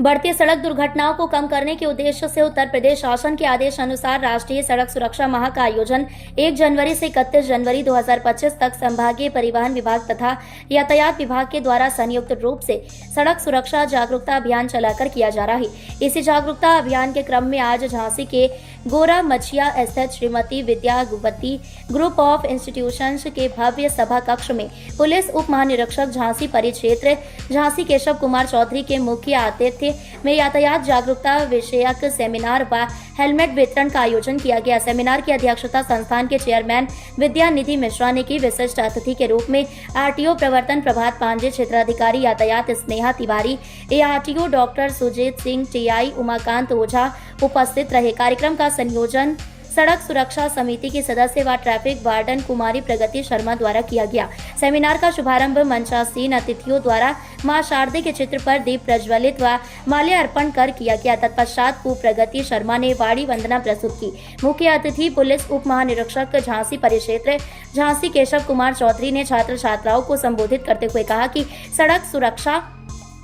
बढ़ती सड़क दुर्घटनाओं को कम करने के उद्देश्य से उत्तर प्रदेश शासन के आदेश अनुसार राष्ट्रीय सड़क सुरक्षा माह का आयोजन 1 जनवरी से 31 जनवरी 2025 तक संभागीय परिवहन विभाग तथा यातायात विभाग के द्वारा संयुक्त रूप से सड़क सुरक्षा जागरूकता अभियान चलाकर किया जा रहा है। इसी जागरूकता अभियान के क्रम में आज झांसी के गोरा मछिया स्थित Shrimati Vidyavati group of institutions के भव्य सभा कक्ष में पुलिस उप महानिरीक्षक झांसी परिक्षेत्र झांसी केशव कुमार चौधरी के मुख्य आतिथ्य में यातायात जागरूकता विषयक सेमिनार व हेलमेट वितरण का आयोजन किया गया। सेमिनार की अध्यक्षता संस्थान के चेयरमैन विद्यानिधि मिश्रा ने की। विशिष्ट अतिथि के रूप में आरटीओ प्रवर्तन प्रभात पांडे, क्षेत्राधिकारी यातायात Sneha Tiwari, ARTO doctor Sujeet Singh, TI Umakant Ojha उपस्थित रहे। कार्यक्रम का संयोजन सड़क सुरक्षा समिति की सदस्य व ट्रैफिक वार्डन कुमारी प्रगति शर्मा द्वारा किया गया। सेमिनार का शुभारंभ मंचासीन अतिथियों द्वारा मां शारदे के चित्र पर दीप प्रज्वलित व माल्यार्पण कर किया गया। तत्पश्चात प्रगति शर्मा ने वाणी वंदना प्रस्तुत की। मुख्य अतिथि पुलिस उप महानिरीक्षक झांसी परिक्षेत्र झांसी केशव कुमार चौधरी ने छात्र छात्राओं को संबोधित करते हुए कहा कि सड़क सुरक्षा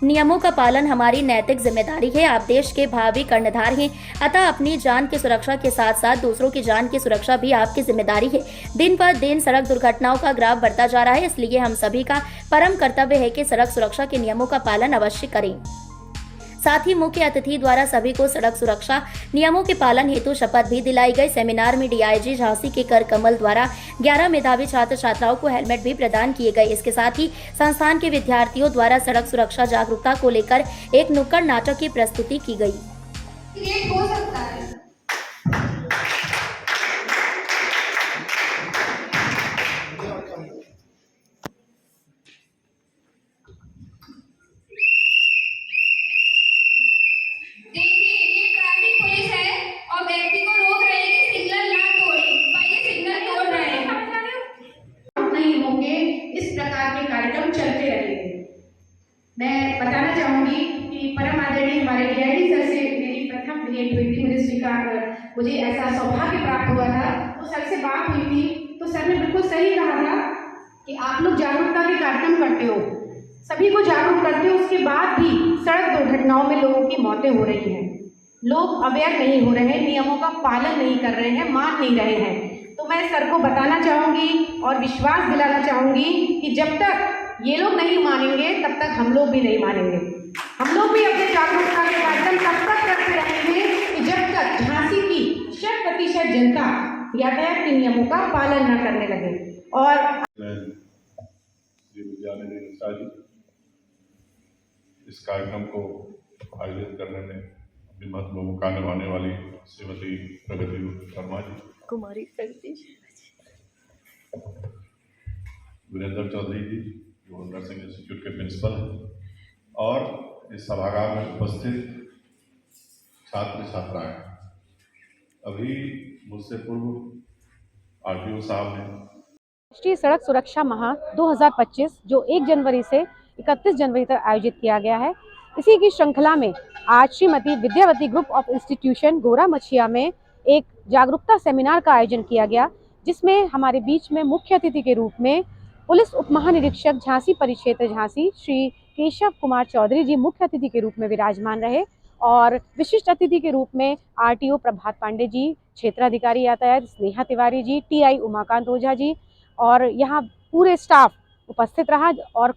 नियमों का पालन हमारी नैतिक जिम्मेदारी है। आप देश के भावी कर्णधार हैं, अतः अपनी जान की सुरक्षा के साथ साथ दूसरों की जान की सुरक्षा भी आपकी जिम्मेदारी है। दिन पर दिन सड़क दुर्घटनाओं का ग्राफ बढ़ता जा रहा है, इसलिए हम सभी का परम कर्तव्य है कि सड़क सुरक्षा के नियमों का पालन अवश्य करें। साथ ही मुख्य अतिथि द्वारा सभी को सड़क सुरक्षा नियमों के पालन हेतु शपथ भी दिलाई गई। सेमिनार में डीआईजी झांसी के कर कमल द्वारा 11 मेधावी छात्र छात्राओं को हेलमेट भी प्रदान किए गए। इसके साथ ही संस्थान के विद्यार्थियों द्वारा सड़क सुरक्षा जागरूकता को लेकर एक नुक्कड़ नाटक की प्रस्तुति की गई। हो सकता है कार्यक्रम चलते रहेंगे। मैं बताना चाहूंगी कि परम आदरणीय हमारे डीआईजी सर से मेरी प्रथम भेंट हुई थी। मुझे ऐसा सौभाग्य प्राप्त हुआ था, तो सर से बात हुई थी, तो सर ने बिल्कुल सही कहा था कि आप लोग जागरूकता के कार्यक्रम करते हो, सभी को जागरूक करते हो, उसके बाद भी सड़क दुर्घटनाओं में लोगों की मौतें हो रही हैं। लोग अवेयर नहीं हो रहे हैं, नियमों का पालन नहीं कर रहे हैं, मान नहीं रहे हैं। तो मैं सर को बताना चाहूँगी और विश्वास दिलाना चाहूँगी कि जब तक ये लोग नहीं मानेंगे तब तक हम लोग भी नहीं मानेंगे। हम लोग भी अपने जागरूकता के कार्यक्रम तब तक करते रहेंगे कि जब तक झांसी की 100% जनता यातायात के नियमों का पालन न करने लगे। और इस कार्यक्रम को आयोजित करने में अपनी महत्वपूर्ण भूमिका निभाने वाली श्रीमती प्रगति शर्मा जी, कुमारी प्रगति, वीरेंद्र चौधरी जी जो नर्सिंग इंस्टीट्यूट के प्रिंसिपल हैं, और इस सभागार में उपस्थित छात्र छात्राएं। अभी मुझसे पूर्व आरटीओ साहब ने राष्ट्रीय सड़क सुरक्षा माह 2025 जो 1 जनवरी से 31 जनवरी तक आयोजित किया गया है, इसी की श्रृंखला में आज Shrimati Vidyavati group of institution Gora Machhiya में एक जागरूकता सेमिनार का आयोजन किया गया, जिसमें हमारे बीच में मुख्य अतिथि के रूप में पुलिस उप महानिरीक्षक झांसी परिक्षेत्र झांसी श्री केशव कुमार चौधरी जी मुख्य अतिथि के रूप में विराजमान रहे, और विशिष्ट अतिथि के रूप में आरटीओ प्रभात पांडे जी, क्षेत्राधिकारी यातायात स्नेहा तिवारी जी, टीआई उमाकांत ओझा जी, और यहाँ पूरे स्टाफ उपस्थित रहा और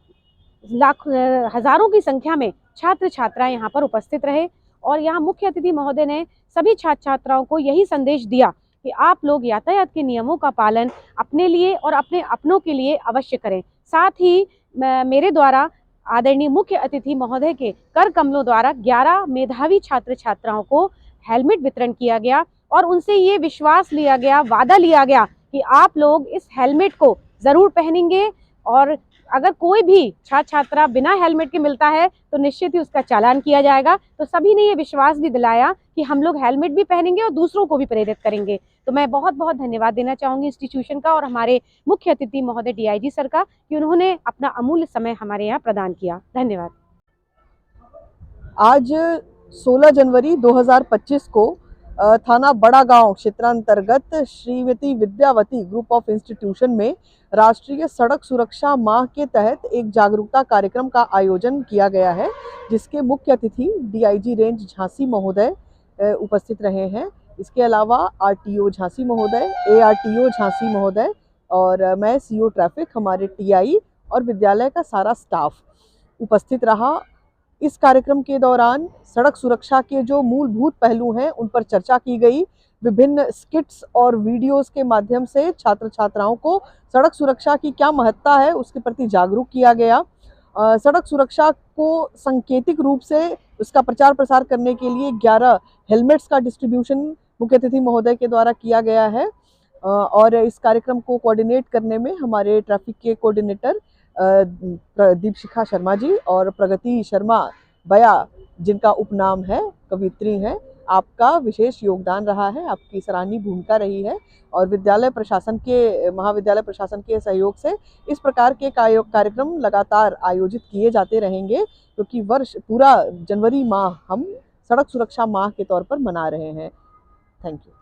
हजारों की संख्या में छात्र छात्राएं यहाँ पर उपस्थित रहे। और यहाँ मुख्य अतिथि महोदय ने सभी छात्र छात्राओं को यही संदेश दिया कि आप लोग यातायात के नियमों का पालन अपने लिए और अपने अपनों के लिए अवश्य करें। साथ ही मेरे द्वारा आदरणीय मुख्य अतिथि महोदय के कर कमलों द्वारा 11 मेधावी छात्र छात्राओं को हेलमेट वितरण किया गया और उनसे ये विश्वास लिया गया, वादा लिया गया कि आप लोग इस हेलमेट को ज़रूर पहनेंगे, और अगर कोई भी छात्र छात्रा बिना हेलमेट के मिलता है तो निश्चित ही उसका चालान किया जाएगा। तो सभी ने ये विश्वास भी दिलाया कि हम लोग हेलमेट भी पहनेंगे और दूसरों को भी प्रेरित करेंगे। तो मैं बहुत बहुत धन्यवाद देना चाहूँगी इंस्टीट्यूशन का और हमारे मुख्य अतिथि महोदय डीआईजी सर का कि उन्होंने अपना अमूल्य समय हमारे यहाँ प्रदान किया। धन्यवाद। आज 16 जनवरी 2025 को थाना बड़ा गांव क्षेत्रांतर्गत Shrimati Vidyavati group of institution में राष्ट्रीय सड़क सुरक्षा माह के तहत एक जागरूकता कार्यक्रम का आयोजन किया गया है, जिसके मुख्य अतिथि डीआईजी रेंज झांसी महोदय उपस्थित रहे हैं। इसके अलावा आरटीओ झांसी महोदय, एआरटीओ झांसी महोदय और मैं सीओ ट्रैफिक, हमारे टीआई और विद्यालय का सारा स्टाफ उपस्थित रहा। इस कार्यक्रम के दौरान सड़क सुरक्षा के जो मूलभूत पहलू हैं उन पर चर्चा की गई। विभिन्न स्किट्स और वीडियोस के माध्यम से छात्र छात्राओं को सड़क सुरक्षा की क्या महत्ता है उसके प्रति जागरूक किया गया। सड़क सुरक्षा को सांकेतिक रूप से उसका प्रचार प्रसार करने के लिए 11 हेलमेट्स का डिस्ट्रीब्यूशन मुख्य अतिथि महोदय के द्वारा किया गया है। और इस कार्यक्रम को कोऑर्डिनेट करने में हमारे ट्रैफिक के कोऑर्डिनेटर दीपशिखा शर्मा जी और प्रगति शर्मा बया, जिनका उपनाम है कवित्री हैं, आपका विशेष योगदान रहा है, आपकी सराहनीय भूमिका रही है। और महाविद्यालय प्रशासन के सहयोग से इस प्रकार के कार्यक्रम लगातार आयोजित किए जाते रहेंगे, क्योंकि पूरा जनवरी माह हम सड़क सुरक्षा माह के तौर पर मना रहे हैं। Thank you.